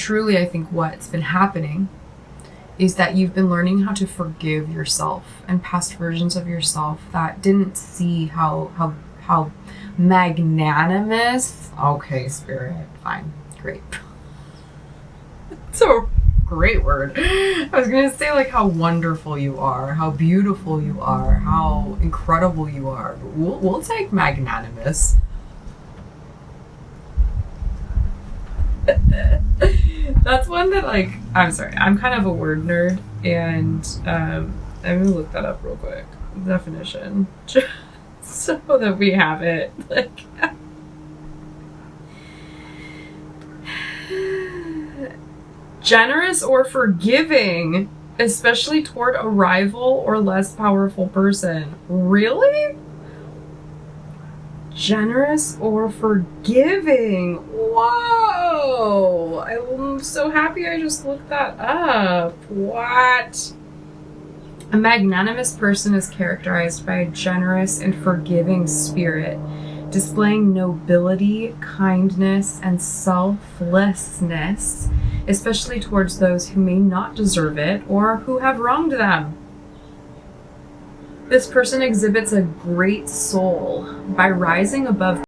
truly, I think what's been happening is that you've been learning how to forgive yourself and past versions of yourself that didn't see how magnanimous. Okay, spirit, fine, great. It's a great word. I was gonna say like how wonderful you are, how beautiful you are, how incredible you are. But we'll take magnanimous. That's one that, like, I'm sorry, I'm kind of a word nerd, and I'm gonna look that up real quick. Definition, just so that we have it. Like, generous or forgiving, especially toward a rival or less powerful person. Really? Generous or forgiving. Whoa! I'm so happy I just looked that up. What? A magnanimous person is characterized by a generous and forgiving spirit, displaying nobility, kindness, and selflessness, especially towards those who may not deserve it or who have wronged them. This person exhibits a great soul by rising above